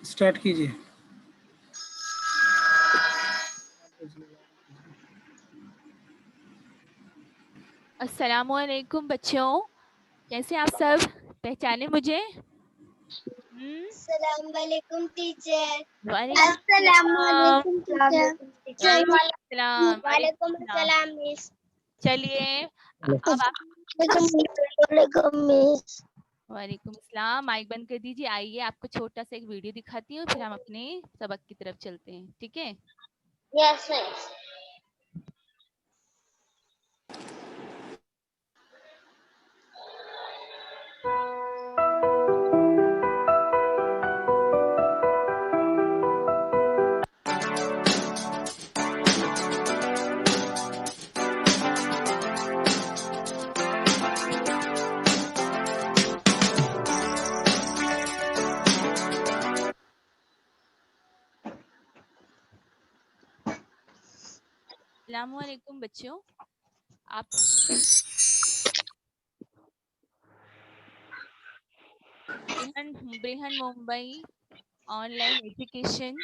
Start कीजिए। अस्सलामुअलैकुम बच्चों, कैसे आप सब? पहचाने मुझे? अस्सलामुअलैकुम टीचर। वालेकुम अस्सलामुअलैकुम टीचर। वालेकुम अस्सलाम मिस। चलिए अब आप वालेकुम मिस। वालेकुम सलाम। माइक बंद कर दीजिए। आइए आपको छोटा सा एक वीडियो दिखाती हूँ, फिर हम अपने सबक की तरफ चलते हैं, ठीक है? Yes miss. अस्सलामुअलैकुम बच्चों, आप Brihanmumbai online education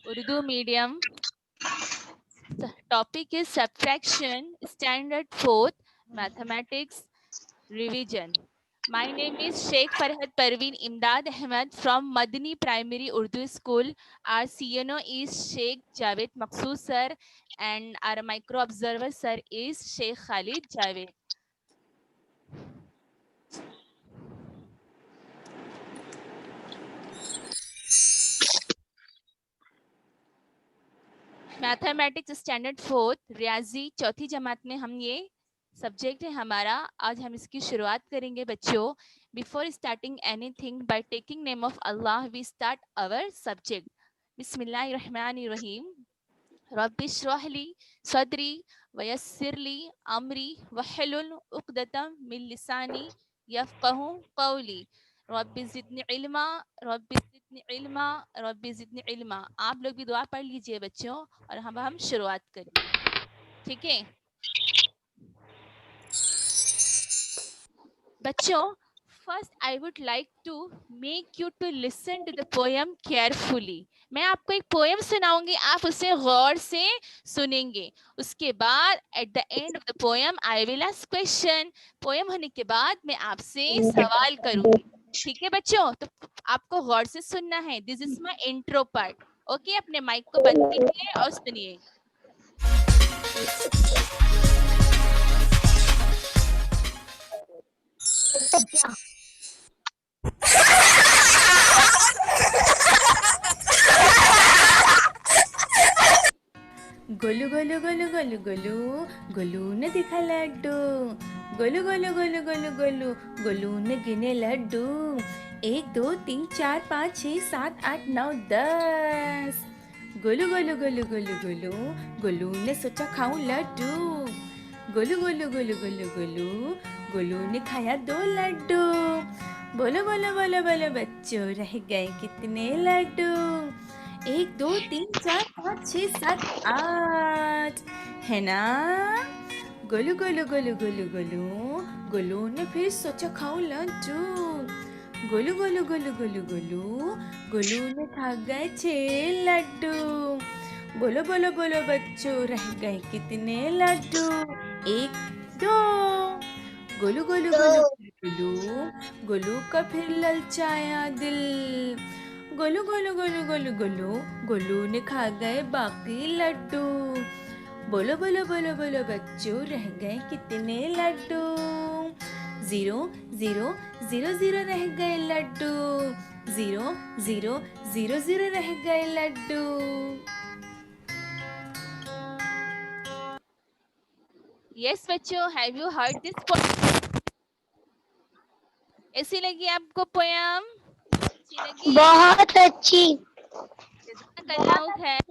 Urdu medium. Topic is subtraction, standard 4th, mathematics revision. My name is Sheikh Farhad Parveen Imdad Ahmed from Madani Primary Urdu School. Our CNO is Sheikh Javed Maqsood sir and our micro observer sir is Sheikh Khalid Javed. Mathematics standard 4th रियाजी चौथी जमात में हम ये subject है हमारा। आज हम इसकी शुरुआत करेंगे बच्चों। Before starting anything by taking name of Allah we start our subject. बिस्मिल्लाहिर्रहमानिर्रहीम। रब्बि इश्रह ली सदरी वयस्सिर ली अमरी वहलुल उक़दतम मिन लिसानी यफ़क़हू क़ौली। Rabbi ज़िदनी इल्मा, rabbi ज़िदनी इल्मा, rabbi ज़िदनी इल्मा। आप लोग भी दुआ पढ़ लीजिए बच्चों और हम शुरुआत करेंगे, ठीक है बच्चों? First I would like to make you to listen to the poem carefully. मैं आपको एक पोयम सुनाऊंगी, आप उसे गौर से सुनेंगे। उसके बाद eight the end of the poem I will ask question. Poem होने के बाद मैं आपसे सवाल करूंगी, ठीक है बच्चों? तो आपको गौर से सुनना है। This is my intro part. Okay, अपने माइक को बंद कीजिए और सुनिए। गोलू गोलू गोलू गोलू गोलू गोलू ने दिखा लड्डू। गोलू गोलू गोलू गोलू गोलू गोलू ने गिने लड्डू। 1 2 3 4 5 6 7 8 9 10। गोलू गोलू गोलू गोलू गोलू गोलू ने सोचा खाऊं लड्डू। गोलू गोलू गोलू गोलू गोलू गोलू ने खाया 2 लड्डू। बोलो बोलो बोलो बोलो बच्चों, रह गए कितने लड्डू? 1 2 3 4 5 6 7 8, है ना? गोलू गोलू गोलू गोलू गोलू गोलू ने फिर सोचा खाऊं लड्डू। गोलू गोलू गोलू गोलू गोलू गोलू ने खा गए 6 लड्डू। बोलो बोलो बोलो बच्चों, रह गए कितने लड्डू? 1 2। गोलू गोलू गोलू गोलू गोलू का फिर ललचाया दिल। गोलू गोलू गोलू गोलू गोलू गोलू ने खा गए बाकी लड्डू। बोलो बोलो बोलो बोलो बच्चों, रह गए कितने लड्डू? 0 0 0 0 रह गए लड्डू। 0 0 0 0 रह गए लड्डू। यस बच्चों, have you heard this poem? ऐसी लगी आपको पोएम? अच्छी लगी? बहुत अच्छी। जज़ाकल्लाहु खैर।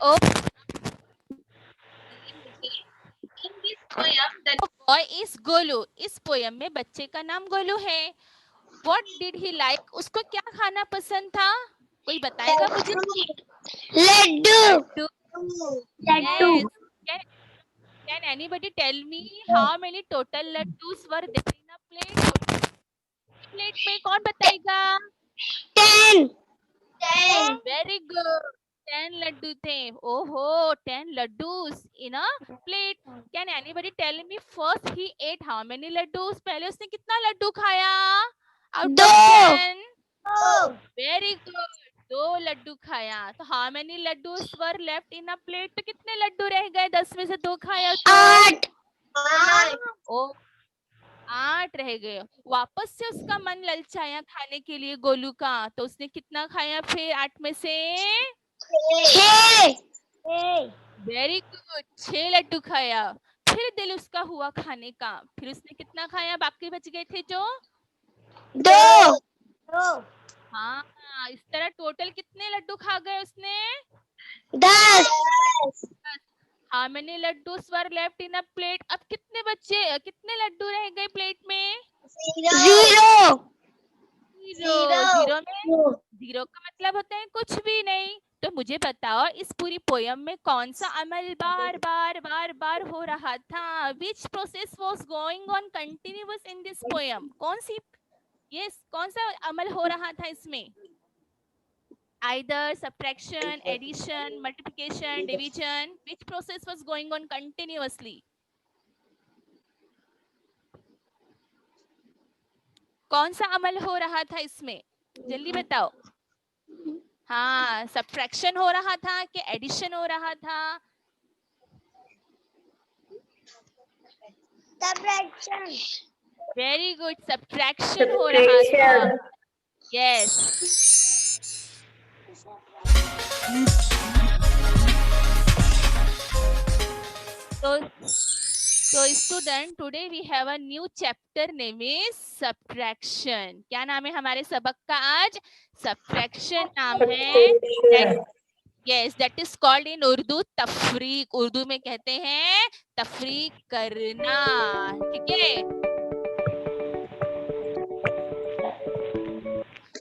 ओ in this poem the boy is Golu. इस पोयम में बच्चे का नाम गोलू है। What did he like? उसको क्या खाना पसंद था? कोई बताएगा मुझे? Laddoo. Laddoo. Laddoo. Yes. Can anybody tell me how many total laddus were there in a plate? Plate में कौन बताएगा? 10 10 लड्डू थे. ओहो, 10 laddus in a plate. Can anybody tell me first he ate how many laddus? पहले उसने कितना लड्डू खाया? Out of 10. Very good. 2 Laddu खाया. तो how many laddus were left in a plate? तो कितने लड्डू रह गए? 10 में से 2 खाया तो 8. ओ 8 रह गए. वापस से उसका मन ललचाया खाने के लिए गोलू का. तो उसने कितना खाया फिर 8 में से? 6. Very good. 6 लड्डू खाया. फिर दिल उसका हुआ खाने का. फिर उसने कितना खाया? बाकी बच गए थे जो 2. हाँ, इस तरह टोटल कितने लड्डू खा गए उसने? 10. How many laddus were left in a plate? अब कितने बच्चे, कितने लड्डू रह गए प्लेट में? 0. जीरो में जीरो का मतलब होता है कुछ भी नहीं. तो मुझे बताओ इस पूरी पोयम में कौन सा अमल बार बार बार बार हो रहा था? Which process was going on continuous in this poem? कौन सा अमल हो रहा था इसमें? Either subtraction, addition, multiplication, division. Which process was going on continuously? कौन सा अमल हो रहा था इसमें? जल्दी बताओ. हाँ, सब्ट्रैक्शन हो रहा था कि एडिशन हो रहा था? Subtraction. Very good. सब्ट्रैक्शन हो रहा था. Yes. So student, today we have a new chapter name is subtraction. क्या नाम है हमारे सबक का आज? Subtraction नाम है. Yes, that is called in Urdu तफरीक. Urdu में कहते हैं तफरीक करना. ठीक है.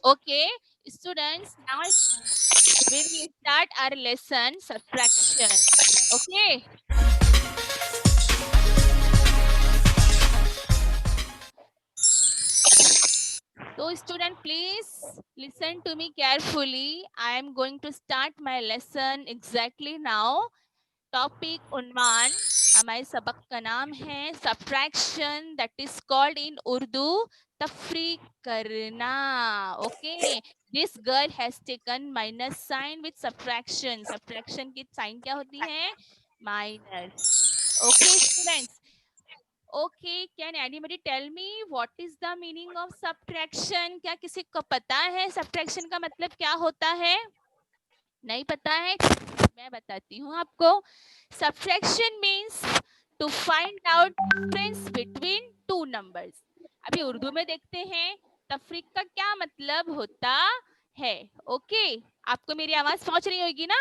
Okay, students, now we will start our lesson subtraction. Okay. So student, please listen to me carefully. I am going to start my lesson exactly now. Topic उन्वान हमारे सबक का नाम है subtraction, that is called in Urdu तफरीक करना. Okay, this girl has taken minus sign with subtraction. Subtraction की sign क्या होती है? Minus. Okay students. Okay, can anybody tell me what is the meaning of subtraction? क्या किसी को पता है subtraction का मतलब क्या होता है? नहीं पता है? मैं बताती हूँ आपको. Subtraction means to find out difference between two numbers. अभी उर्दू में देखते हैं तफरीक का क्या मतलब होता है. ओके, आपको मेरी आवाज पहुंच रही होगी ना?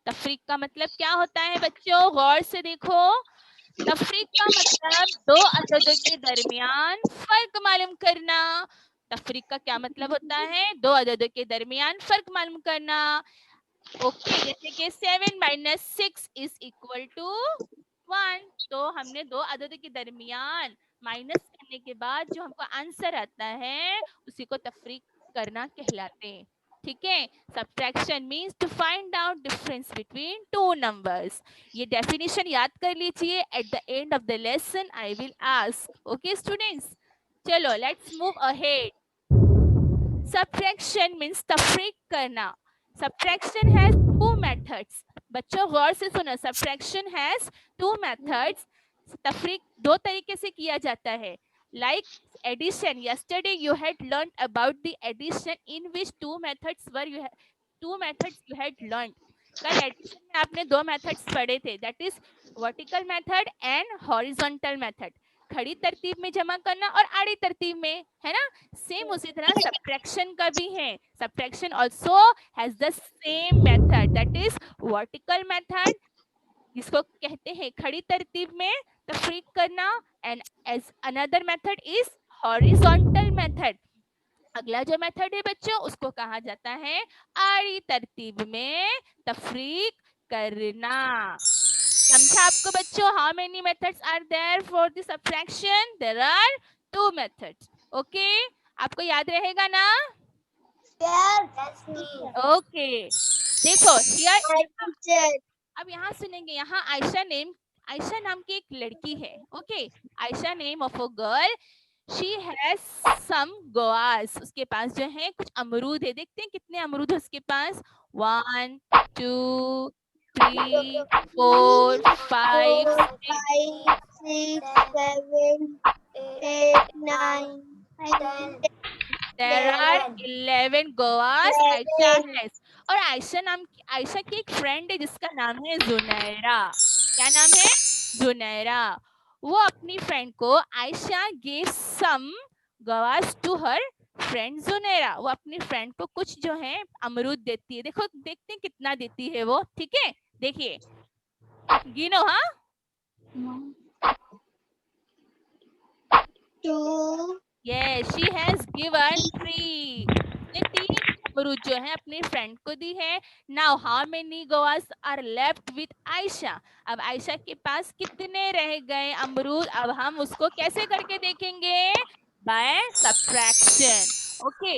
तफरीक का मतलब क्या होता है बच्चों? गौर से देखो. तफरीक का मतलब दो अददों के दरमियान फर्क मालूम करना. तफरीक का क्या मतलब होता है? दो अददों के दरमियान फर्क मालूम करना. ओके, जैसे कि 7 - 6 इज इक्वल टू 1. तो हमने दो अददों के दरमियान माइनस करने के बाद जो हमको आंसर आता है उसी को तफरीक करना कहलाते हैं. ठीक है. Subtraction means to find out difference between two numbers. ये डेफिनेशन याद कर लीजिए. At the end of the lesson I will ask. Okay students, चलो let's move ahead. Subtraction means तफरीक करना. Subtraction has two methods. बच्चों गौर से सुनो. Subtraction has two methods. तफरीक दो तरीके से किया जाता है. Like addition. Yesterday you had learned about the addition in which two methods you had learned. कल एडिशन में आपने दो मेथड्स पढ़े थे. That is vertical method and horizontal method. खड़ी तरतीब में जमा करना और आड़ी तरतीब में, है ना? सेम उसी तरह सब्ट्रैक्शन का भी है. Subtraction also has the same method, that is vertical method, जिसको कहते हैं खड़ी तरतीब में तफरीक करना. And as another method is horizontal method. अगला जो मेथड है बच्चों उसको कहा जाता है आड़ी तरतीब में तफरीक करना. समझा आपको बच्चों? How many methods are there for the subtraction? There are 2 methods. Okay, आपको याद रहेगा ना? Yes. ओके. देखो हियर, teacher. अब यहाँ सुनेंगे, यहाँ आयशा नाम की एक लड़की है, okay, Ayesha name of a girl, she has some guavas, उसके पास जो है कुछ अमरूद है, देखते हैं कितने अमरूद है उसके पास, 1 2 3 4 5 4, 6, 5, 6, 7, 8, 9, 10, there are 11 गोआस आयशा हैज। और आयशा की एक फ्रेंड है जिसका नाम है जुनैरा, क्या नाम है, जुनैरा। वो अपनी फ्रेंड को, Ayesha give some guavas to her friend Junaira, वो अपनी फ्रेंड को कुछ जो है अमरूद देती है, देखो देखते हैं कितना देती है वो, ठीक है, देखिए गिनो, हाँ, 2, yes she has given 3, उसने 3 अमरूद जो है अपनी फ्रेंड को दी है। Now how many guavas are left with Aisha, अब आयशा के पास कितने रह गए अमरूद, अब हम उसको कैसे करके देखेंगे, बाय सब्ट्रैक्शन, ओके।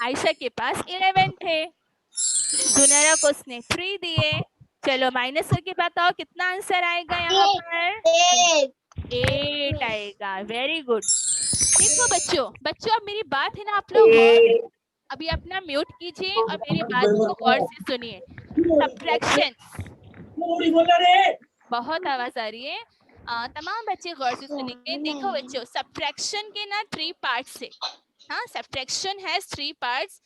आयशा के पास 11 थे, जुनैरा को उसने 3 दिए, चलो माइनस करके बताओ कितना आंसर आएगा यहाँ पर, 8 आएगा, वेरी गुड। देखो बच्चों, बच्चों अब मेरी बात है ना, आप लोग अभी अपना म्यूट कीजिए और मेरी बात को गौर से सुनिए। सब्ट्रैक्शन, बहुत आवाज आ रही है, तमाम बच्चे गौर से सुनेंगे। देखो बच्चों, सब्ट्रैक्शन के ना 3 पार्ट्स है, हाँ, subtraction has 3 parts.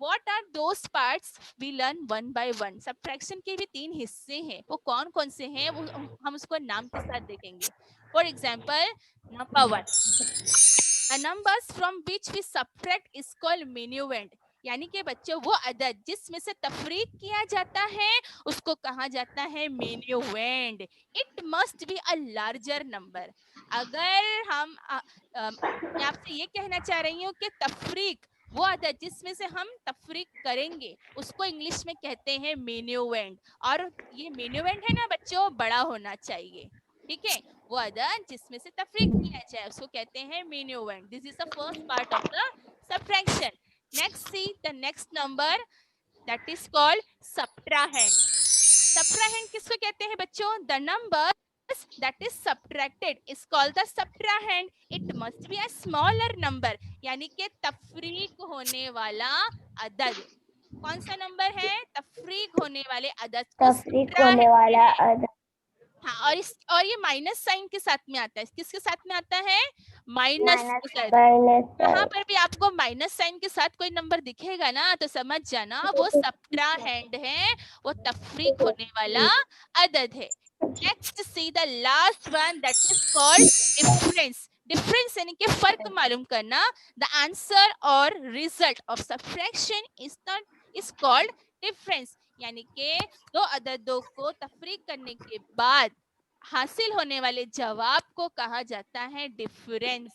What are those parts we learn one by one? Subtraction के भी 3 हिस्से हैं, वो कौन कौन से हैं, वो हम उसको नाम के साथ देखेंगे। For example, number 1, a numbers from which we subtract is called minuend, यानी कि बच्चों वो अदद जिसमें से तफरीक किया जाता है उसको कहा जाता है minuend। It must be a larger number. अगर हम मैं आपसे ये कहना चाह रही हूँ कि तफरीक, वो अदद जिसमें से हम तफरीक करेंगे उसको इंग्लिश में कहते हैं minuend, और ये minuend है ना बच्चों, बड़ा होना चाहिए, ठीक है, वो अदद जिसमें से तफरीक किया जाए उसको कहते हैं minuend। This is the first part of the subtraction. Next see the next number, that is called subtrahend. Subtrahend किसको कहते हैं बच्चों, the number that is subtracted is called the subtrahend. It must be a smaller number, यानी कि तफरीक होने वाला अदद। कौन सा नंबर है, तफरीक होने वाले अदद को subtrahend। हाँ, और ये माइनस साइन के साथ में आता है, किसके साथ में आता है, माइनस के साथ। यहाँ पर भी आपको माइनस साइन के साथ कोई नंबर दिखेगा ना तो समझ जाना वो सब्ट्राहेंड है, वो तफरीक होने वाला अदद है। Next see the last one, that is called difference. Difference यानी कि फर्क मालूम करना। द आंसर और result of subtraction is called difference, यानी कि दो अददों को तफरीक करने के बाद हासिल होने वाले जवाब को कहा जाता है डिफरेंस।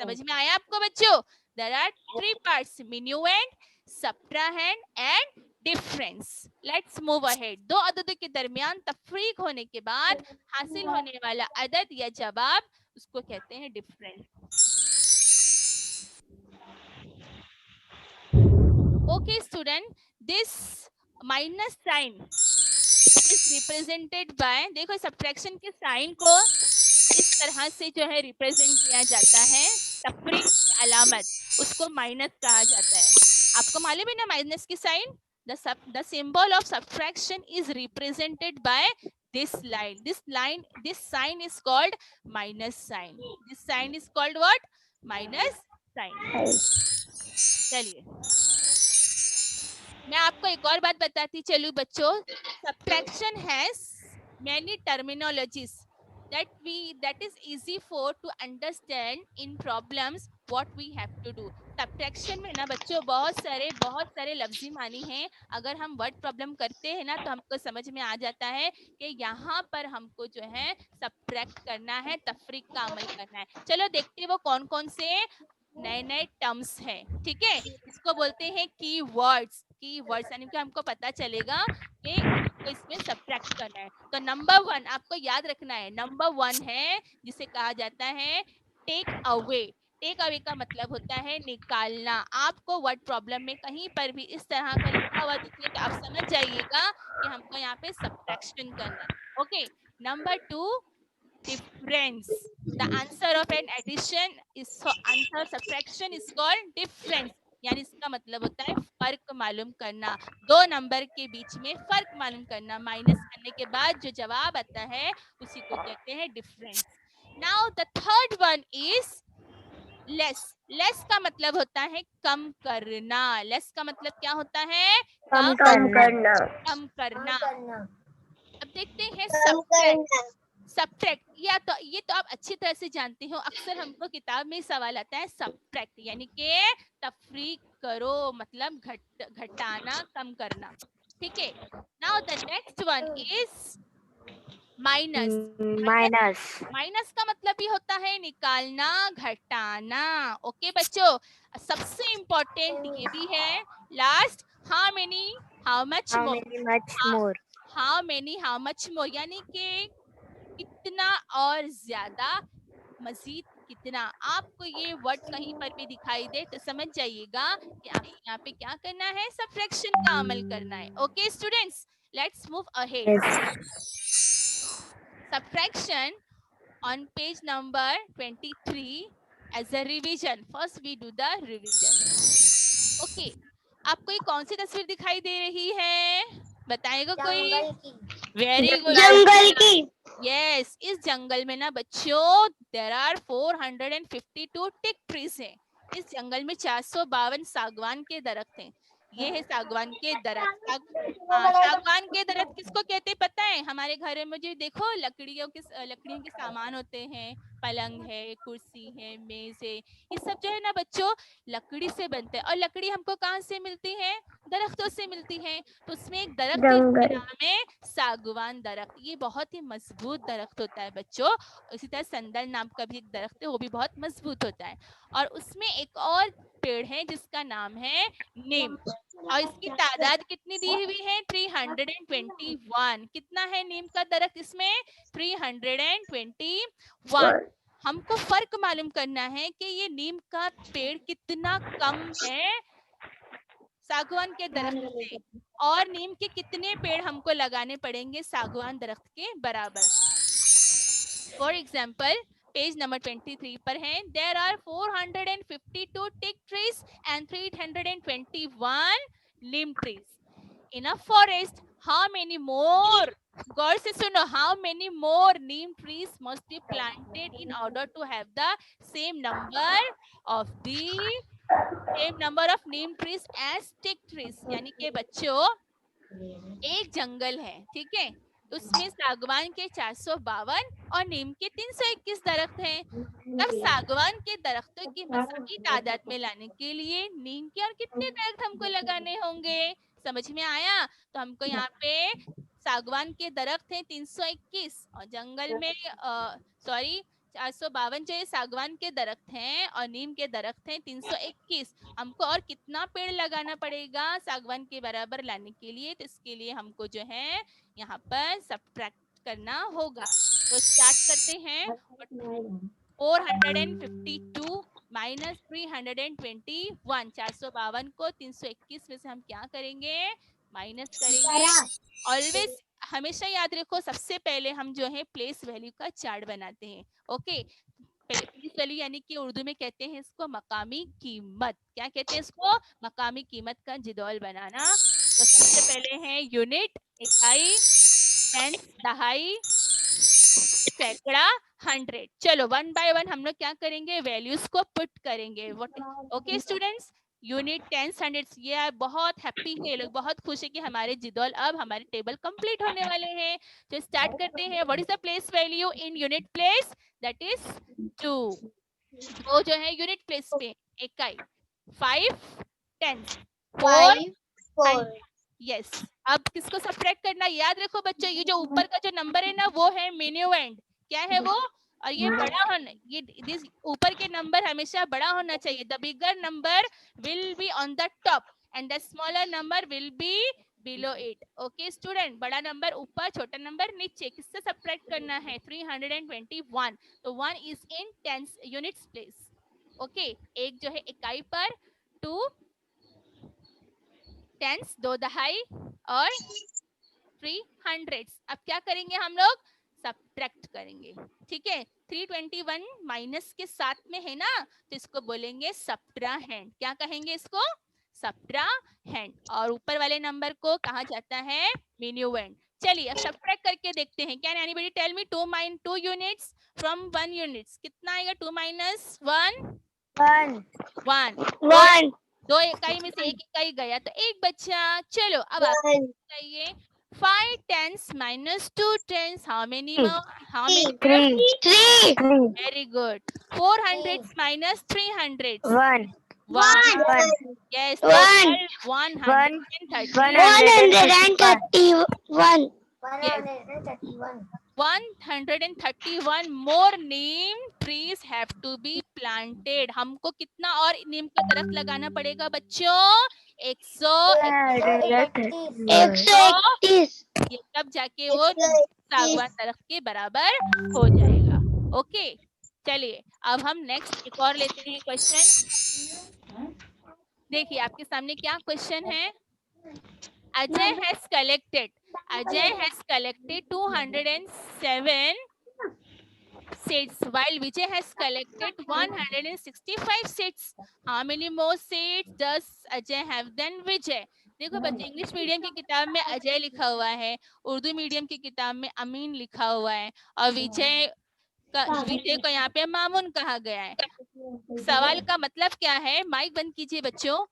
समझ में आया आपको बच्चों? There are 3 parts, minuend, subtrahend and difference. Let's move ahead. दो अददों के दरमियान तफरीक होने के बाद हासिल होने वाला अदद या जवाब उसको कहते हैं difference. Okay student, this minus sign is represented by, देखो सब्ट्रैक्शन के साइन को इस तरह से जो है रिप्रेजेंट किया जाता है, तफरीक की अलामत उसको माइनस कहा जाता है। आपको मालूम है ना माइनस की sign, the symbol of subtraction is represented by this line, this sign is called minus sign, this sign is called what, minus sign। चलिए मैं आपको एक और बात बताती चलूं बच्चों, subtraction has many terminologies that is easy for to understand in problems what we have to do। Subtraction में ना बच्चों बहुत सारे लफ्जी मानी हैं, अगर हम वर्ड प्रॉब्लम करते हैं ना तो हमको समझ में आ जाता है कि यहाँ पर हमको जो है सब्ट्रैक्ट करना है, तफरीक का अमल करना है। चलो देखते हैं वो कौन कौन से नए टर्म्स हैं, ठीक है, इसको बोलते हैं की वर्ड्स यानी कि हमको पता चलेगा कि हमको इसमें सब्ट्रैक्ट करना है। तो नंबर 1 आपको याद रखना है, नंबर 1 है जिसे कहा जाता है टेक अवे। टेक अवे का मतलब होता है निकालना। आपको वर्ड प्रॉब्लम में कहीं पर भी इस तरह का लिखा हुआ दिखे तो आप समझ जाइएगा कि हमको यहाँ पे सब्ट्रैक्शन करना है। Okay, number 2, difference. The answer of an addition is answer subtraction is called difference. यानी इसका मतलब होता है फर्क मालूम करना, दो नंबर के बीच में फर्क मालूम करना। माइनस करने के बाद जो जवाब आता है उसी को कहते हैं difference. Now the third one is less. Less का मतलब होता है कम करना। लेस का मतलब क्या होता है? कम करना। कम करना। अब देखते हैं कम सब्ट्रैक्ट। करना। सब्ट्रैक्ट या तो ये तो आप अच्छी तरह से जानते हो, अक्सर हमको किताब में सवाल आता है सब्ट्रैक्ट यानी कि तफरीक करो, मतलब घटाना, कम करना। ठीक है, now the next one is minus. Minus. Minus का मतलब ही होता है निकालना, घटाना। ओके बच्चों, सबसे इंपॉर्टेंट ये भी है last, how many, how much more. Much more. How many, how much more यानी कि कितना और ज्यादा, मजीद कितना। आपको ये वर्ड कहीं पर भी दिखाई दे तो समझ जाइएगा कि आपको यहाँ पे क्या करना है, सब्ट्रैक्शन का अमल करना है। Okay students, let's move ahead. Subtraction on page number 23 as a revision. First we do the revision. Okay, आपको ये कौन सी तस्वीर दिखाई दे रही है? बताएगा कोई? Very good. जंगल की। यस, इस जंगल में ना बच्चों देर आर 452 टिक ट्रीज हैं। इस जंगल में 452 सागवान के दरख्त हैं। ये है सागवान के दरख्त। हाँ, सागवान के दरख्त किसको कहते हैं पता है? हमारे घर में जो देखो लकड़ियों के सामान होते हैं, पलंग है, कुर्सी है, मेज है, ये सब जो है ना बच्चों लकड़ी से बनते हैं। और लकड़ी हमको कहाँ से मिलती है? दरख्तों से मिलती है। तो उसमें एक दरख्त है जिसका नाम है सागवान दरख्त। ये बहुत ही मजबूत दरख्त होता है बच्चों। इसी तरह संदल नाम का भी एक दरख्त है, वो भी बहुत मजबूत होता है। और उसमें एक और पेड़ है जिसका नाम है नीम। और इसकी तादाद कितनी दी हुई है? 321। कितना है नीम का दरख्त इसमें? 321। हमको फर्क मालूम करना है कि ये नीम का पेड़ कितना कम है सागवान के दरख्त से, और नीम के कितने पेड़ हमको लगाने पड़ेंगे सागवान दरख्त के बराबर। फॉर एग्जाम्पल पेज नंबर 23 पर है, there are 452 teak trees and 321 neem trees in a forest. How many more, गौर से सुनो, how many more neem trees must be planted in order to have the same number of neem trees as teak trees. यानी कि बच्चों एक जंगल है, ठीक है, उसमें सागवान के 452 और नीम के 321 दरख्त हैं। तब सागवान के दरख्तों की मज़ीद तादाद में लाने के लिए नीम के और कितने दरख्त हमको लगाने होंगे? समझ में आया? तो हमको यहाँ पे सागवान के दरख्त हैं 321 और जंगल में सॉरी 452 जो ये सागवान के दरख्त हैं और नीम के दरख्त हैं 321। हमको और कितना पेड़ लगाना पड़ेगा सागवान के बराबर लाने के लिए? तो इसके लिए हमको जो है यहाँ पर सब्ट्रैक्ट करना होगा। तो स्टार्ट करते हैं। 452 माइनस 321, 452 को 321 में से हम क्या करेंगे? माइनस करेंगे। ऑलवेज हमेशा याद रखो, सबसे पहले हम जो है प्लेस वैल्यू का चार्ट बनाते हैं। ओके, प्लेस वैल्यू यानी कि उर्दू में कहते हैं इसको मकामी कीमत। क्या कहते हैं इसको? मकामी कीमत का जिदौल बनाना। तो सबसे पहले है यूनिट, इकाई, टेंस, दहाई, सैकड़ा, 100। चलो वन बाय वन हम लोग क्या करेंगे? वैल्यूज को पुट करेंगे। Okay students, unit, tens, hundreds, ये बहुत हैप्पी है, ये लोग बहुत खुश है कि हमारे जिदौल अब हमारे टेबल कंप्लीट होने वाले हैं। तो स्टार्ट करते हैं। What is the place value in unit place? That is 2। वो जो है यूनिट प्लेस पे इकाई, 5 टेंस, 4 4। यस। अब किसको सब्ट्रैक्ट करना? याद रखो बच्चों, ये जो ऊपर का जो नंबर है ना वो है मिन्यूएंड। क्या है वो? और ये बड़ा होना, ये दिस ऊपर के नंबर हमेशा बड़ा होना चाहिए। The bigger number will be on the top and the smaller number will be below it. Okay student, बड़ा नंबर ऊपर, छोटा नंबर नीचे। किससे सब्ट्रैक्ट करना है? 321। तो 1 is in tens units place. Okay, एक जो है इकाई पर, 2 टेंस, 2 दहाई और 3 हंड्रेड्स। अब क्या करेंगे हम लोग, सब्ट्रैक्ट करेंगे। ठीक है, 321 माइनस के साथ में है ना, तो इसको बोलेंगे सब्ट्राहेंड। क्या कहेंगे इसको, सब्ट्राहेंड। और ऊपर वाले नंबर को कहा जाता है मिन्यूएंड। चलिए अब सब्ट्रैक्ट करके देखते हैं। Can anybody tell me 2 units from 1 units, कितना आएगा? 2 माइनस 1 1 1। 1 दो इकाई में से एक इकाई गया तो एक बचा। चलो अब आप बताइए, 5 tens minus 2 tens, how many more? 3 very good. 4 hundreds minus 3 hundreds, 1 1। Yes, 131 yes, 131 more neem trees have to be planted। हमको कितना और नीम का दरख्त लगाना पड़ेगा बच्चों? 131। ये तब जाके वो सागवान दरख्त के बराबर हो जाएगा। ओके, चलिए अब हम नेक्स्ट एक और लेते हैं क्वेश्चन। देखिए आपके सामने क्या क्वेश्चन है। Ajay has collected 207 seeds while Vijay has collected 165 seeds. How many more seeds does Ajay have than Vijay? देखो बच्चे, इंग्लिश मीडियम की किताब में अजय लिखा हुआ है, उर्दू मीडियम की किताब में अमीन लिखा हुआ है, और विजय को यहाँ पे मामून कहा गया है। सवाल का मतलब क्या है, माइक बंद कीजिए बच्चों।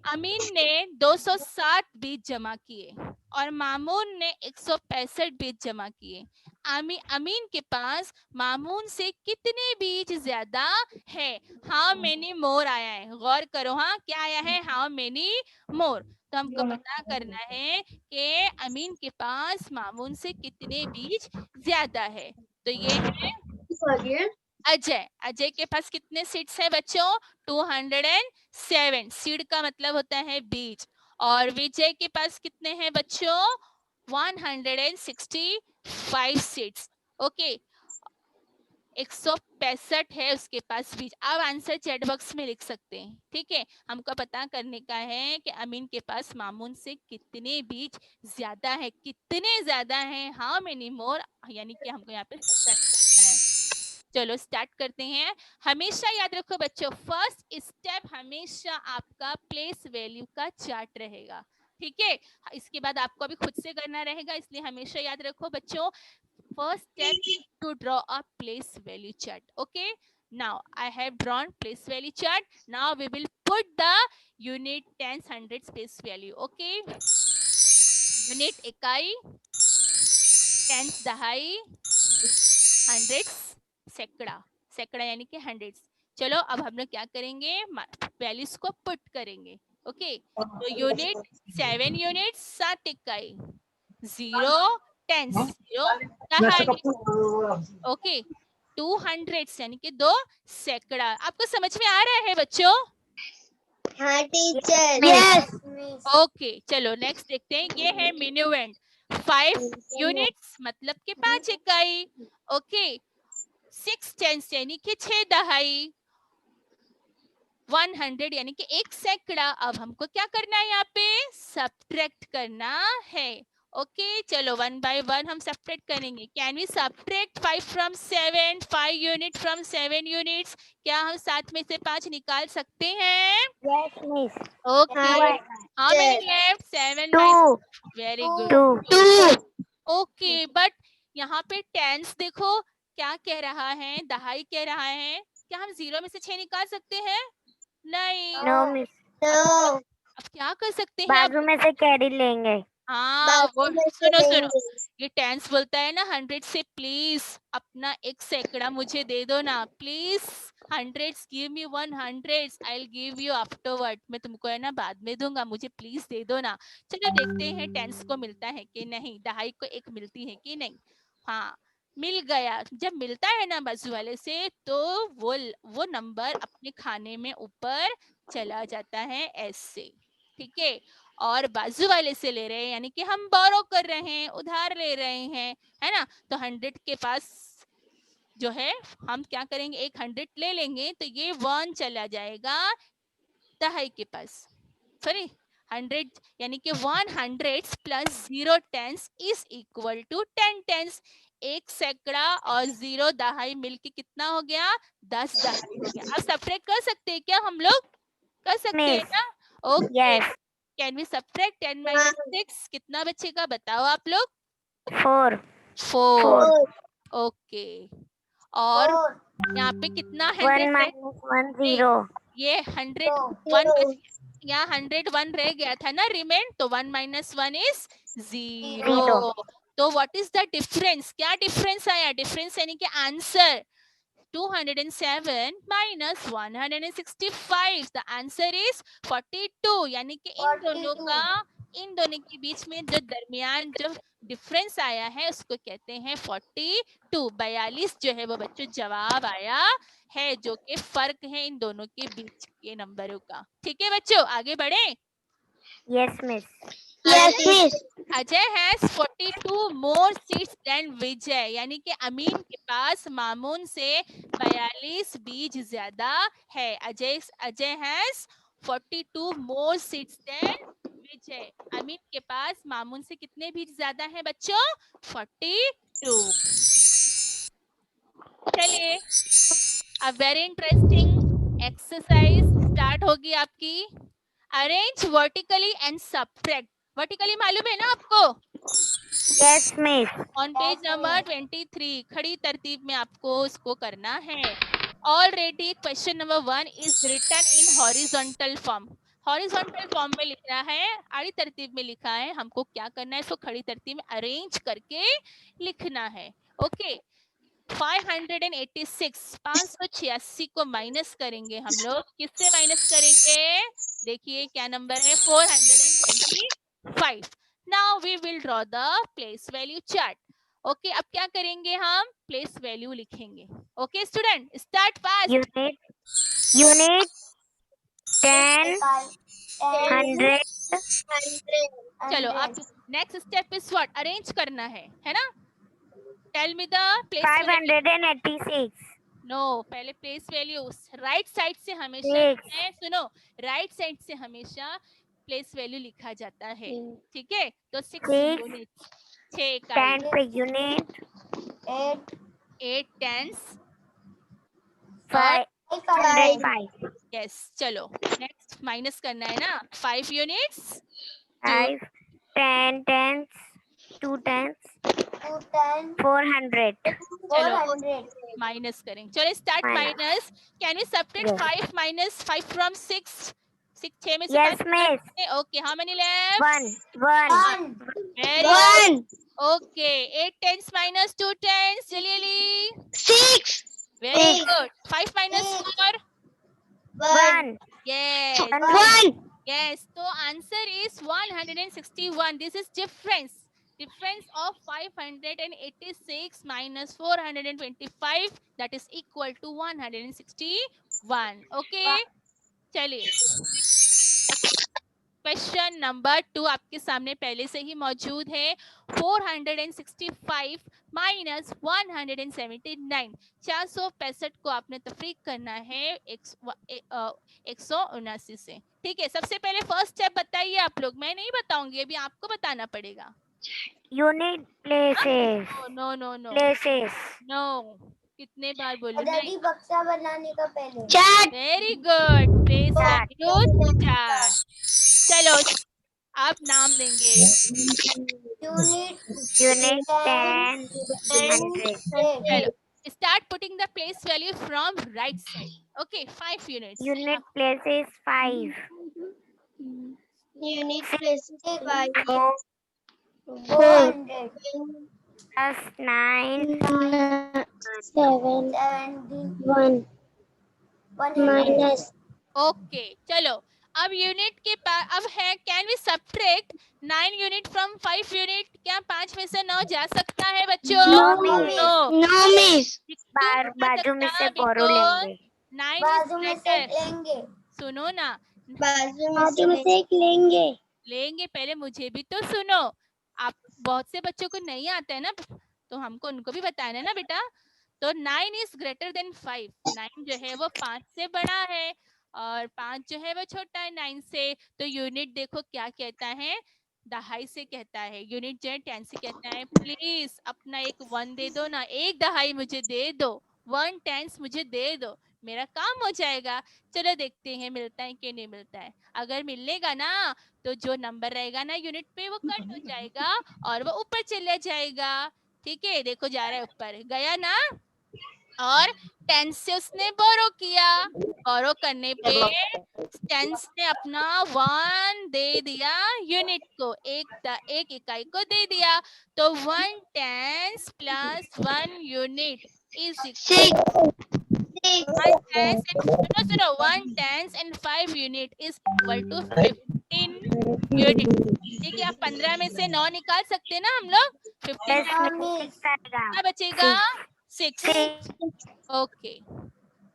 अमीन ने 260 बीज जमा किए और मामून ने 165 बीज जमा किए। अमीन के पास मामून से कितने बीज ज्यादा है? हाउ मेनी मोर आया है, गौर करो। हाँ, क्या आया है? हाउ मेनी मोर। तो हमको पता करना है कि अमीन के पास मामून से कितने बीज ज्यादा है। तो ये है अजय के पास कितने सीड्स है बच्चों? 207। सीड का मतलब होता है बीज। और विजय के पास कितने हैं बच्चों? 165 सीड्स। ओके, 165 है उसके पास बीज। अब आंसर चैट बॉक्स में लिख सकते हैं। ठीक है, हमको पता करने का है कि अमीन के पास मामून से कितने बीज ज्यादा है, कितने ज्यादा है, हाउ मेनी मोर, यानी कि हमको यहाँ पे सब्ट्रैक्ट करना है। चलो स्टार्ट करते हैं। हमेशा याद रखो बच्चों, फर्स्ट स्टेप हमेशा आपका प्लेस वैल्यू का चार्ट रहेगा। ठीक है, इसके बाद आपको अभी खुद से करना रहेगा, इसलिए हमेशा याद रखो बच्चों, first step to draw a place value chart. Okay, now I have drawn place value chart. Now we will put the unit, tens, hundreds, place value. Okay, unit इकाई, tens दहाई, हंड्रेड्स सैकड़ा, सैकड़ा यानी कि हंड्रेड्स। चलो अब हम लोग क्या करेंगे, वैल्यूज को पुट करेंगे। ओके, तो यूनिट 7 यूनिट 7 इकाई, 0 टेंस, 0 दहाई। ओके, 200 यानी कि 2 सैकड़ा। आपको समझ में आ रहा है बच्चों? हाँ टीचर। यस। ओके, चलो नेक्स्ट देखते हैं। ये है मिन्यूएंड, 5 यूनिट्स मतलब कि 5 इकाई। ओके, 6 टेंस यानी कि 6 दहाई, 100 यानी कि 1 सैकड़ा। अब हमको क्या करना है, यहाँ पे सब्ट्रैक्ट करना है। ओके, चलो 1 by 1 हम सब्ट्रैक्ट करेंगे। Can we subtract 5 from 7, 5 unit from 7 units? क्या हम 7 में से 5 निकाल सकते हैं? Yes miss. Okay, how many left? 7 2 very good. 2 okay, but यहाँ पे टेंस देखो क्या कह रहा है, दहाई कह रहा है। क्या हम 0 में से 6 निकाल सकते हैं? नहीं। No miss. अब क्या कर सकते हैं? बाजू में से कैरी लेंगे। हाँ, वो सुनो, ये टेंस बोलता है ना 100 से, प्लीज अपना 1 सैकड़ा मुझे दे दो ना please. 100 give me 100, I will give you afterward. मैं तुमको है ना बाद में दूंगा, मुझे प्लीज दे दो ना। चलो देखते हैं टेंस को मिलता है कि नहीं, दहाई को 1 मिलती है कि नहीं। हाँ, मिल गया। जब मिलता है ना बाजू वाले से, तो वो नंबर अपने खाने में ऊपर चला जाता है ऐसे। ठीक है, और बाजू वाले से ले रहे हैं यानी कि हम बोरो कर रहे हैं, उधार ले रहे हैं, है ना। तो 100 के पास जो है हम क्या करेंगे, एक 100 ले लेंगे तो ये 1 चला जाएगा दहाई के पास, सॉरी 100, यानी कि 100 plus 0 tens is equal to 10 tens. एक सैकड़ा और 0 दहाई मिलके कितना हो गया, 10 दहाई हो गया। अब सब्ट्रैक्ट कर सकते हैं क्या हम लोग, कर सकते हैं Miss. ना? Okay, Yes. Can we subtract 10 minus 6, कितना बचेगा बताओ आप लोग? 4. 4। ओके, और यहाँ पे कितना 1 100 है? minus 1 नहीं, 0. ये 101 बच, यहाँ 101 रह गया था ना रिमेन, तो 1 माइनस 1 इज 0। 0. तो व्हाट इज द डिफरेंस, क्या डिफरेंस आया? डिफरेंस यानी कि answer 207 minus 165, the answer is 42। यानी कि इन दोनों के बीच में जो दरमियान जो डिफरेंस आया है उसको कहते हैं 42। 42 जो है वो बच्चों जवाब आया है, जो कि फर्क है इन दोनों के बीच के नंबरों का। ठीक है बच्चों, आगे बढ़े। Yes, miss. Yes, miss. Ajay has 42 more seeds than विजय, यानी कि अमीन के पास मामून से 42 बीज ज्यादा है। Ajay has 42 more seeds than विजय। अमीन के पास मामून से कितने बीज ज्यादा हैं बच्चों? 42। चलिए, अब वेरी इंटरेस्टिंग एक्सरसाइज स्टार्ट होगी आपकी। Arrange vertically and subtract. Vertically मालूम है ना आपको? Yes, miss. On page number 23 खड़ी तरतीब में आपको इसको करना है। Already question number 1 is written in horizontal form. Horizontal form में लिख रहा है, आड़ी तरतीब में लिखा है। हमको क्या करना है, इसको खड़ी तरतीब में अरेंज करके लिखना है। ओके, 586 586 को माइनस करेंगे हम लोग। किससे माइनस करेंगे? देखिए क्या नंबर है, 425। Now we will draw the place value chart. Okay, अब क्या करेंगे, हम प्लेस वैल्यू लिखेंगे। Okay student, start fast. Unit 10, 100. चलो, अब next step is what, arrange करना है ना? Tell me the place value. 586. No, पहले प्लेस वैल्यू राइट साइड से हमेशा है, सुनो, राइट साइड से हमेशा प्लेस वैल्यू लिखा जाता है। ठीक है, तो 6 यूनिट, 6 इकाई, 10 per unit. 8 टेंस, 505. यस। चलो नेक्स्ट माइनस करना है ना, 5 यूनिट्स, 5, 10 tens, 2 tens, 400. चलो माइनस करेंगे। चलो start minus. Can we subtract 5 minus 5 from 6? 6 में से Yes, 5 miss. Okay, how many left? 1. Very good. Okay, 8 tens minus 2 tens, जल्दी 6. Very good. 5 minus 4, 1. yes, 1. yes, तो answer is 161। This is difference of 586 minus 425, that is equal to 161। Okay, चलिए question number 2 आपके सामने पहले से ही मौजूद है। 465 minus 179, 465 को आपने तफरीक करना है 179 से। ठीक है, सबसे पहले फर्स्ट स्टेप बताइए आप लोग, मैं नहीं बताऊंगी, अभी आपको बताना पड़ेगा। Unit places. No no no Places. No, कितने बार बोलूं? नहीं, बक्सा बनाने का पहले. Very good, place Chart. Value chart. चलो आप नाम देंगे। Unit 10, 100. चलो start putting the place value from right side. Okay, 5 units. Unit places 5. Unit places 5. 4 plus 9. 7. 1. Minus. Okay, चलो अब यूनिट के पास अब है, can we subtract 9 unit from 5 unit? क्या 5 में से 9 जा सकता है बच्चों? No, miss. बाजू में से बोरो लेंगे. 9 इज ग्रेटर। सुनो ना, बाजू में से एक लेंगे. पहले मुझे भी तो सुनो। आप बहुत से बच्चों को नहीं आता है ना, तो हमको उनको भी बताना है ना बेटा। तो 9 इज ग्रेटर देन 5। 9 जो है वो 5 से बड़ा है और 5 जो है वो छोटा है 9 से। तो यूनिट देखो क्या कहता है, दहाई से कहता है। यूनिट जो है 10 से कहता है प्लीज अपना एक 1 दे दो ना, एक दहाई मुझे दे दो, 1 टेंस मुझे दे दो, मेरा काम हो जाएगा। चलो देखते हैं मिलता है कि नहीं मिलता है। अगर मिलेगा ना तो जो नंबर रहेगा ना यूनिट पे वो कट हो जाएगा और वो ऊपर चले जाएगा। ठीक है, देखो जा रहा है ऊपर, गया ना। और 10 से उसने बोरो किया, बोरो करने पे 10 ने अपना 1 दे दिया यूनिट को, एक इकाई को दे दिया। तो 1 tens plus 1 unit is equal 1 tens and 5 unit is equal to 15 unit। ठीक है, आप 15 में से 9 निकाल सकते हैं ना हम लोग। 15 कितना बचेगा? 6। ओके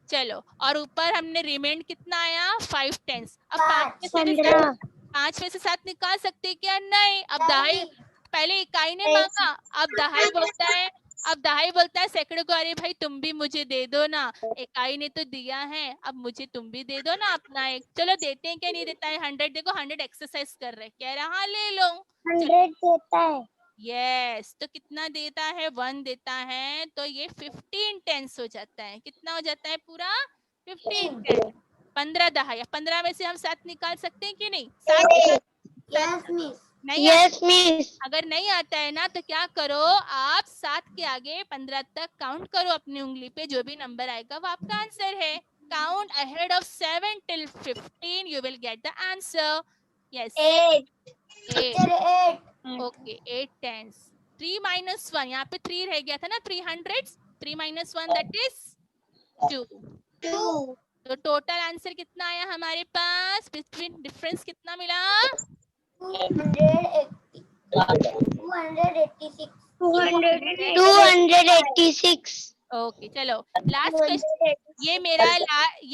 चलो, और ऊपर हमने रिमेंड कितना आया? 5 टेंस। अब 5 में से 7 निकाल सकते हैं क्या? नहीं। अब दहाई, पहले इकाई ने मांगा, अब दहाई बोलता है, अब दहाई बोलता है सैकड़ों को, अरे भाई तुम भी मुझे दे दो ना, इकाई ने तो दिया है, अब मुझे तुम भी दे दो ना अपना एक। चलो देते हैं क्या नहीं देता है? 100 देखो, 100 एक्सरसाइज कर रहे, कह रहा हाँ ले लो। 100 देता है। यस, तो कितना देता है? 1 देता है, तो ये 15 टेंस हो जाता है। कितना हो जाता है पूरा? 15 टेंस। 15 दहाई। 15 में से हम 7 निकाल सकते हैं कि नहीं? 7 यस मिस। नहीं यस मिस। अगर नहीं आता है ना तो क्या करो, आप 7 के आगे 15 तक काउंट करो अपनी उंगली पे, जो भी नंबर आएगा वो आपका आंसर है। Count ahead of 7 till 15, you will get the answer. Yes, 8 8. Okay 8 tens. 3 minus 1, यहाँ पे 3 रह गया था ना, 300। 3 minus 1 that is 2। 2 तो टोटल आंसर कितना आया हमारे पास? बिटवीन डिफरेंस कितना मिला? 286। ओके चलो लास्ट क्वेश्चन, ये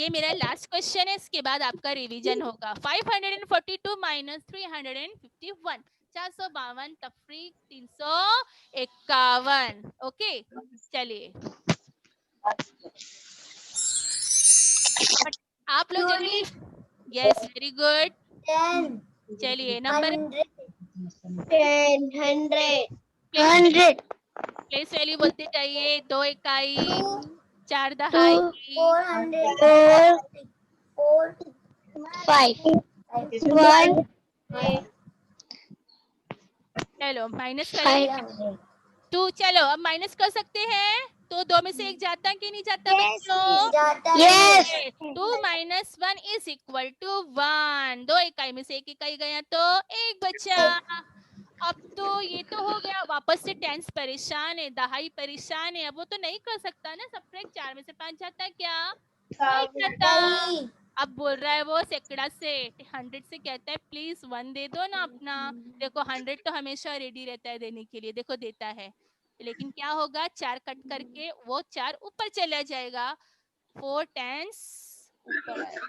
मेरा लास्ट क्वेश्चन है, इसके बाद आपका रिवीजन होगा। 542 minus 351, 452 तफरीक 351। ओके चलिए आप लोग जल्दी। Yes very good. 10 चलिए नंबर 100 प्लेस वैल्यू बोलते जाइए। 2 इकाई, 4 दहाई, 5 1 चलो माइनस करें 2। चलो अब माइनस कर सकते हैं, तो 2 में से 1 जाता कि नहीं जाता बच्चों? Yes 2 minus 1 is equal to 1। 2 इकाई में से 1 इकाई गया तो 1 बचा। अब तो ये तो हो गया। वापस से टेंस परेशान है, दहाई परेशान है, अब वो तो नहीं कर सकता ना सब्ट्रैक्ट। 4 में से 5 जाता क्या? नहीं जाता। अब बोल रहा है वो सैकड़ा से, 100 से कहता है प्लीज 1 दे दो ना अपना। देखो 100 तो हमेशा रेडी रहता है देने के लिए, देखो देता है। लेकिन क्या होगा, 4 कट करके वो 4 ऊपर चला जाएगा, 4 टेंस ऊपर आएगा।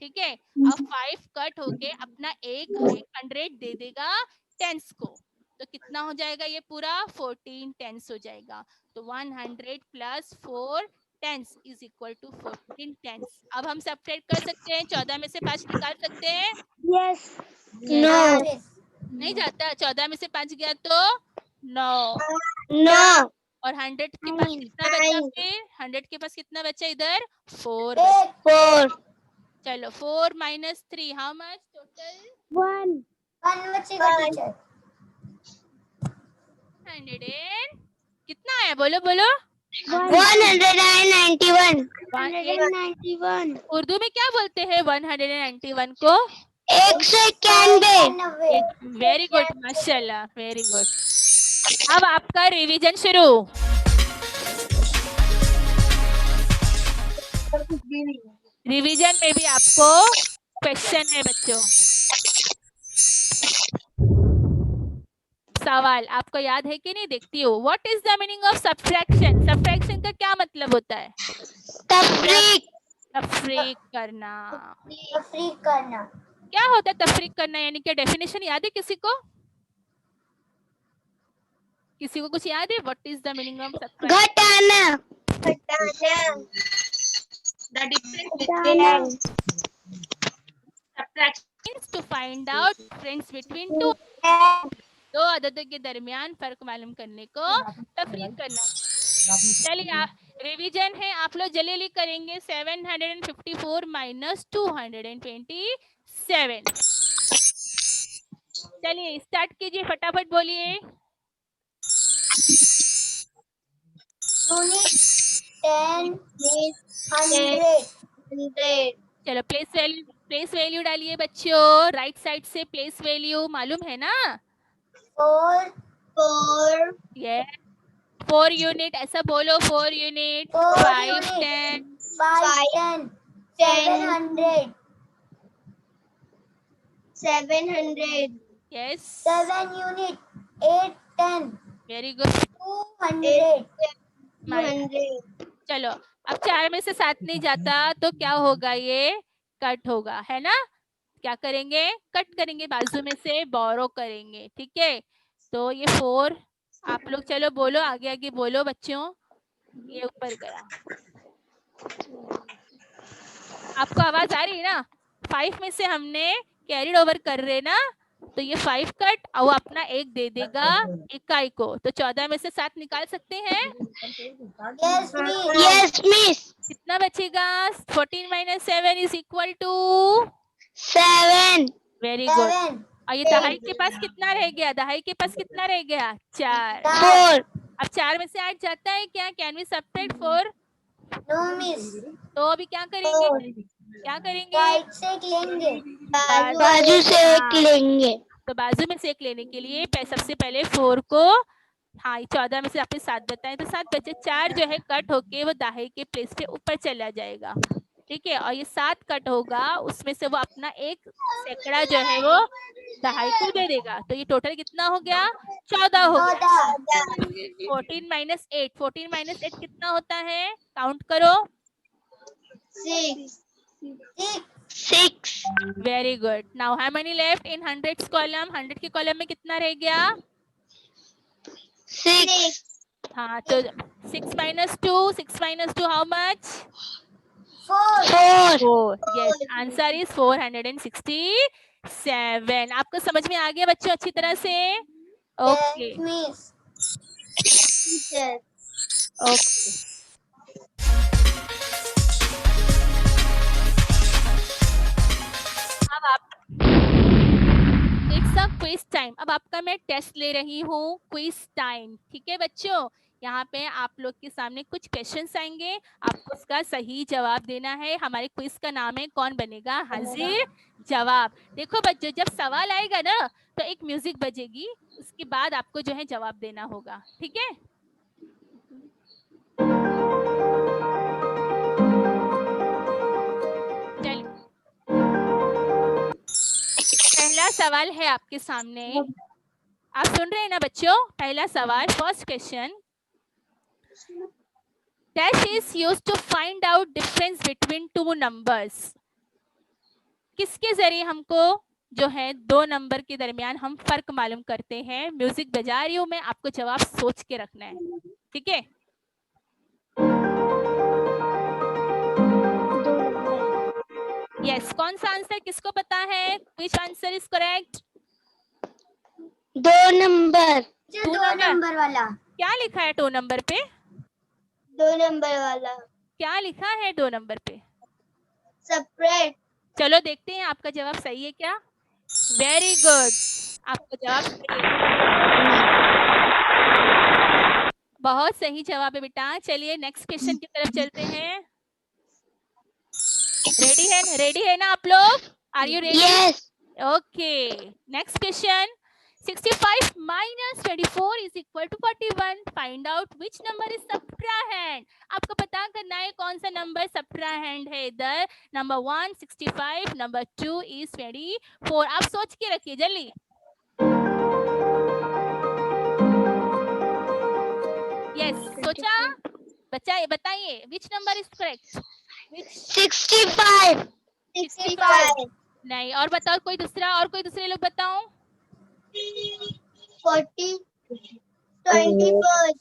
ठीक है, अब 5 कट होके अपना 100 दे देगा टेंस को, तो कितना हो जाएगा ये पूरा? 14 टेंस हो जाएगा। तो 100 plus 4 tens is equal to 14 tens. अब हम सब्ट्रैक्ट कर सकते हैं, 14 में से 5 निकाल सकते हैं। यस नो नहीं जाता, 14 में से 5 गया तो 9। नो और 100 के पास कितना बचा? फिर 100 के पास कितना बचा? इधर 4 4 चलो 4 minus 3 हाउ मच टोटल? 1 बचेगा टीचर 100 कितना है? बोलो बोलो। 191 उर्दू में क्या बोलते हैं 191 को? 191। वेरी गुड माशाल्लाह, वेरी गुड। अब आपका रिवीजन शुरू। रिवीजन में भी आपको क्वेश्चन है बच्चों। सवाल आपको याद है कि नहीं? देखती हूँ। What is the meaning of subtraction? Subtraction का क्या मतलब होता है? तफरीक करना। क्या होता है तफरीक करना? यानी क्या डेफिनेशन याद है किसी को? किसी को कुछ याद है? What is the meaning of subtraction? घटाना The difference between subtractions to find out difference between two. दो अददों के दरमियान फर्क मालूम करने को तफरीक करना। चलिए रिवीजन है, आप लोग जल्दी करेंगे। 754 माइनस 227। चलिए स्टार्ट कीजिए, फटाफट बोलिए। 10, 100। चलो प्लेस वैल्यू डालिए बच्चों, राइट साइड से प्लेस वैल्यू मालूम है ना? 4 ये 4 यूनिट, ऐसा बोलो 4 unit. 5 10 5 10 700 yes 7 unit 8 10 very good 200 चलो अब 4 में से 7 नहीं जाता तो क्या होगा, ये कट होगा, है ना? क्या करेंगे, कट करेंगे, बाजू में से बोरो करेंगे, ठीक है? तो ये 4 आप लोग चलो बोलो, आगे आगे बोलो बच्चों। ये ऊपर गया, आपको आवाज आ रही है ना? 5 में से हमने कैरिड ओवर कर रहे ना, तो ये 5 कट और वो अपना 1 दे देगा इकाई को, तो 14 में से 7 निकाल सकते हैं। Yes miss कितना बचेगा? 14 minus 7 is equal to 7 very good. और ये दहाई के पास कितना रह गया? दहाई के पास कितना रह गया? 4। 4 अब 4 में से 8 जाता है क्या? Can we subtract 4? No miss तो अभी क्या करेंगे? क्या करेंगे? साइड से एक लेंगे बाजू से एक लेंगे। तो बाजू में से एक लेने के लिए सबसे पहले 4 को, हाँ 14 में से आपने 7 बताए तो 7 बचे, 4 जो है कट होके वो दाहिने के प्लेस पे ऊपर चला जाएगा, ठीक है? और ये 7 कट होगा, उसमें से वो अपना 1 सैकड़ा जो है वो दहाई को दे देगा, तो ये टोटल कितना हो गया? 14 हो गया। 14 माइनस 8, 14 माइनस 8 कितना होता है? काउंट करो। 6 very good. Now how many left in hundreds column? 100 के कॉलम में कितना रह गया? 6 हाँ तो 6 minus 2, 6 minus 2 how much? 4 4। Yes answer is 467। आपको समझ में आ गया बच्चों अच्छी तरह से? ओके मिस ओके अब आप इट्स अ क्विज टाइम। अब आपका मैं टेस्ट ले रही हूँ, क्विज टाइम, ठीक है बच्चों? यहाँ पे आप लोग के सामने कुछ क्वेश्चंस आएंगे, आपको उसका सही जवाब देना है। हमारे क्विज का नाम है कौन बनेगा हाजिर जवाब। देखो बच्चों, जब सवाल आएगा ना तो एक म्यूजिक बजेगी, उसके बाद आपको जो है जवाब देना होगा, ठीक है? चलिए पहला सवाल है आपके सामने, आप सुन रहे हैं ना बच्चों? पहला सवाल, first question, dash is used to find out difference between two numbers. किसके जरिए हमको जो है 2 नंबर के दरमियान हम फर्क मालूम करते हैं? म्यूजिक बजा रही हूँ मैं, आपको जवाब सोच के रखना है, ठीक है? यस कौन सा आंसर किसको पता है? विच answer is correct? 2 number 2 number वाला क्या लिखा है 2 नंबर पे? 2 नंबर वाला क्या लिखा है 2 नंबर पे? सेपरेट चलो देखते हैं आपका जवाब सही है क्या? वेरी गुड, आपका जवाब सही है, बहुत सही जवाब है बेटा। चलिए नेक्स्ट क्वेश्चन की तरफ चलते हैं। रेडी है ना आप लोग? Are you ready? Yes okay next question, 65 minus 24 is equal to 41. Find out which number is subtrahend. आपको पता करना है कौन सा नंबर subtrahend है इधर। Number 1 65, number 2 is 24। आप सोच के रखिए जल्दी। यस सोचा? बताइए which number is correct? Which 65 नहीं, और बताओ कोई दूसरा, और कोई दूसरे लोग बताओ। 40 24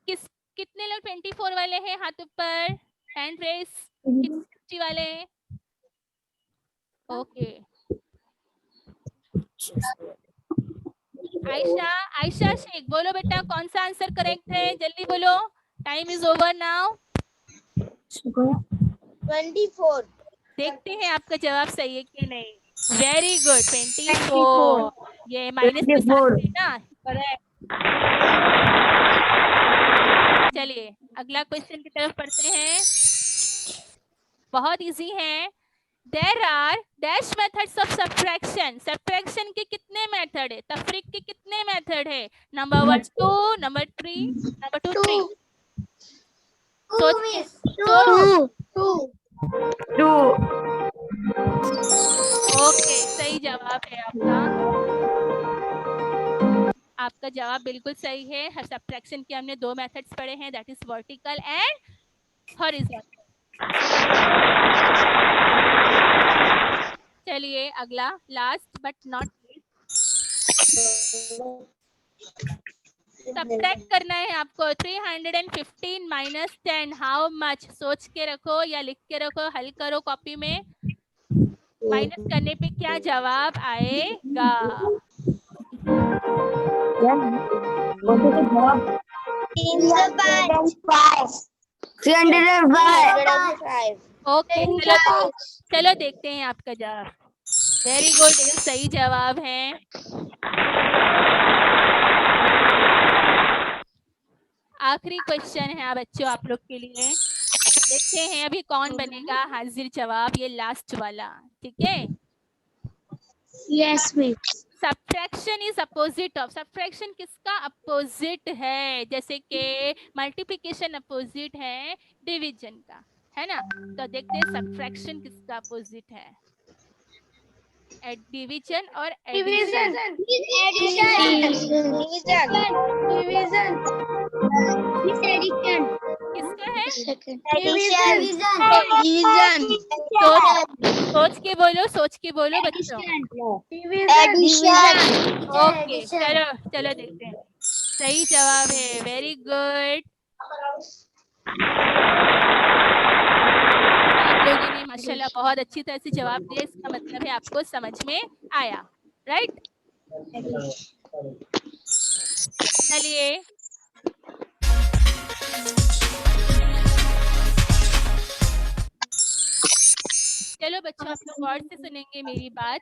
किस कितने लोग 24 वाले हैं? हाथ ऊपर, हैंड रेस। कितने 60 वाले हैं? ओके। आयशा शेख, बोलो बेटा कौन सा आंसर करेक्ट है? जल्दी बोलो, टाइम इज ओवर नाउ। 24। देखते हैं आपका जवाब सही है कि नहीं। Very good, 24। ये माइनस के साथ है ना, करेक्ट। चलिए अगला क्वेश्चन की तरफ पढ़ते हैं। बहुत इजी है। There are dash methods of subtraction. Subtraction के कितने मेथड है? तफरीक के कितने मेथड है? Number 1 2, number 3, number 2 3। ओके, सही जवाब है आपका। आपका जवाब बिल्कुल सही है। सब्ट्रैक्शन के हमने 2 मेथड्स पढ़े हैं, that is vertical and horizontal. चलिए अगला, लास्ट बट नॉट सब्ट्रैक्ट करना है आपको। 315 माइनस 10 हाउ मच? सोच के रखो या लिख के रखो, हल करो कॉपी में। माइनस करने पे क्या जवाब आएगा? 305। ओके, चलो देखते हैं आपका जवाब। वेरी गुड, ये सही जवाब है। आखिरी क्वेश्चन है बच्चों आप लोग के लिए। देखते हैं अभी कौन बनेगा हाजिर जवाब, ये लास्ट वाला, ठीक है? Yes miss. Subtraction is opposite of. Subtraction किसका अपोजिट है? जैसे कि मल्टीप्लिकेशन अपोजिट है डिवीजन का, है ना? तो देखते हैं सब्ट्रैक्शन किसका अपोजिट है, डिवीजन और एडिशन। किसका है? सोच के बोलो, सोच के बोलो बच्चों। ओके, चलो चलो देखते हैं। सही जवाब है, वेरी गुड। आप लोगों ने माशाल्लाह बहुत अच्छी तरह से जवाब दिया, इसका मतलब है आपको समझ में आया, राइट? चलिए चलो बच्चों, आप लोग गौर से सुनेंगे मेरी बात।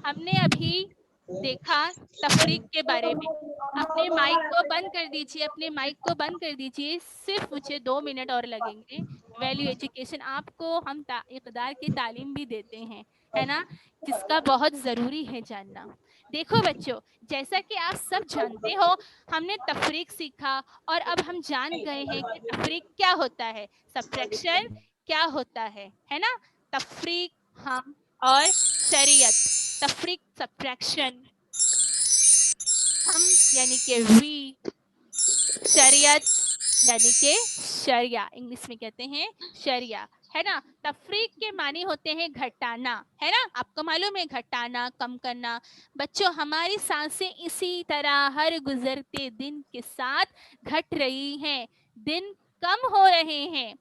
हमने अभी देखा तफरीक के बारे में। अपने माइक को बंद कर दीजिए, अपने माइक को बंद कर दीजिए। सिर्फ मुझे 2 मिनट और लगेंगे। वैल्यू एजुकेशन आपको हम इक़दार की तालीम भी देते हैं, है ना, जिसका बहुत ज़रूरी है जानना। देखो बच्चों, जैसा कि आप सब जानते हो, हमने तफरीक सीखा और अब हम जान गए हैं कि तफरीक क्या होता है, सब्ट्रैक्शन क्या होता है ना? तफरीक हम और शरीयत। तफरीक सब्ट्रैक्शन, हम यानी कि वी, शरीयत यानी कि शरिया, इंग्लिश में कहते हैं शरिया, है ना? तफरीक के मानी होते हैं घटाना, है ना? आपको मालूम है घटाना, कम करना। बच्चों, हमारी सांसें इसी तरह हर गुजरते दिन के साथ घट रही हैं, दिन कम हो रहे हैं।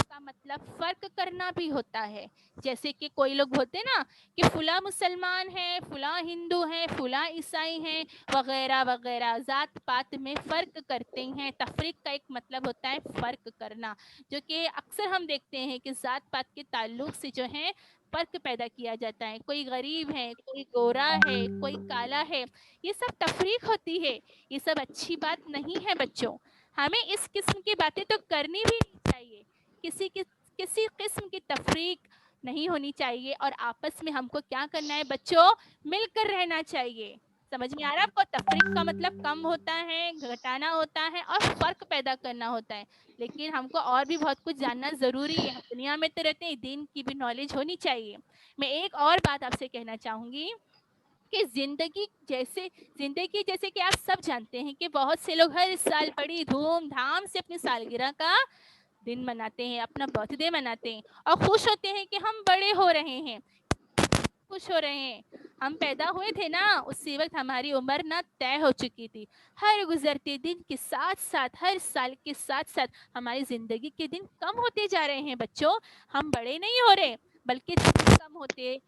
का मतलब फर्क करना भी होता है। जैसे कि कोई लोग होते ना कि फुला मुसलमान है, फुला हिंदू है, फुला ईसाई है, वगैरह वगैरह, जात पात में फ़र्क करते हैं। तफरीक का एक मतलब होता है फ़र्क करना, जो कि अक्सर हम देखते हैं कि जात पात के ताल्लुक से जो है फ़र्क पैदा किया जाता है। कोई गरीब है, कोई गोरा है, कोई काला है, ये सब तफरीक होती है। ये सब अच्छी बात नहीं है बच्चों। हमें इस किस्म की बातें तो करनी भी नहीं चाहिए। किसी किस्म की तफरीक नहीं होनी चाहिए और आपस में हमको क्या करना है बच्चों? मिलकर रहना चाहिए। समझ में आ रहा है आपको? तफरीक का मतलब कम होता है, घटाना होता है और फ़र्क पैदा करना होता है। लेकिन हमको और भी बहुत कुछ जानना ज़रूरी है। हम दुनिया में तो रहते हैं, दीन की भी नॉलेज होनी चाहिए। मैं एक और बात आपसे कहना चाहूँगी कि ज़िंदगी जैसे कि आप सब जानते हैं कि बहुत से लोग हर साल बड़ी धूमधाम से अपनी सालगिरह का दिन मनाते हैं, अपना बर्थडे मनाते हैं और खुश होते हैं कि हम बड़े हो रहे हैं। खुश हो रहे हैं। हम पैदा हुए थे ना, उसी वक्त हमारी उम्र ना तय हो चुकी थी। हर गुजरते दिन के साथ साथ, हर साल के साथ साथ हमारी जिंदगी के दिन कम होते जा रहे हैं बच्चों। हम बड़े नहीं हो रहे, बल्कि कम होते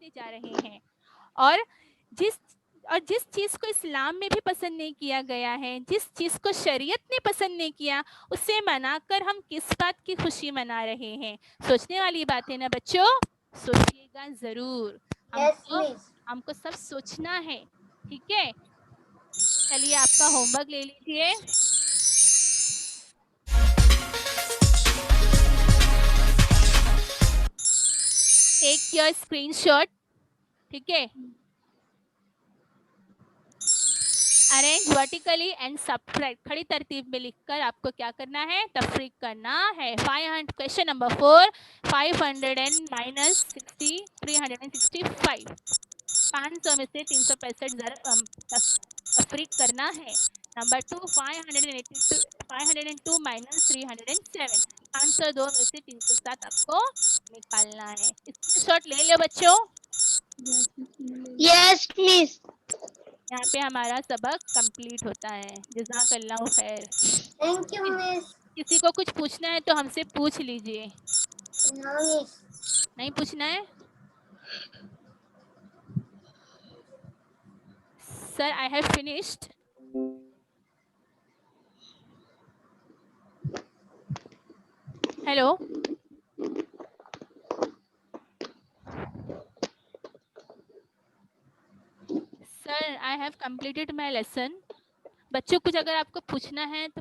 जा रहे हैं। और जिस जिस चीज को इस्लाम में भी पसंद नहीं किया गया है, जिस चीज को शरीयत ने पसंद नहीं किया, उसे मनाकर हम किस बात की खुशी मना रहे हैं? सोचने वाली बात है ना बच्चों, सोचिएगा जरूर। हमको सब सोचना है, ठीक है? चलिए आपका होमवर्क ले लीजिए। टेक योर स्क्रीनशॉट, ठीक है? अरेंज वर्टिकली एंड सबट्रैक्ट, खड़ी तरतीब में लिखकर आपको क्या करना है? तफरीक करना है। 500 क्वेश्चन नंबर 4, 500 एंड माइनस 60, 365। 500 में से 365 तफरीक करना है। Number 2, 502 minus 307। 502 में से 307 आपको निकालना है। स्क्रीनशॉट ले लो बच्चों। Yes miss. यहाँ पे हमारा सबक कंप्लीट होता है। जज़ाकल्लाहु खैर। Thank you miss. किसी को कुछ पूछना है तो हमसे पूछ लीजिए। No miss. नहीं पूछना है? Sir I have finished. Hello sir, I have completed my lesson. बच्चों कुछ अगर आपको पूछना है तो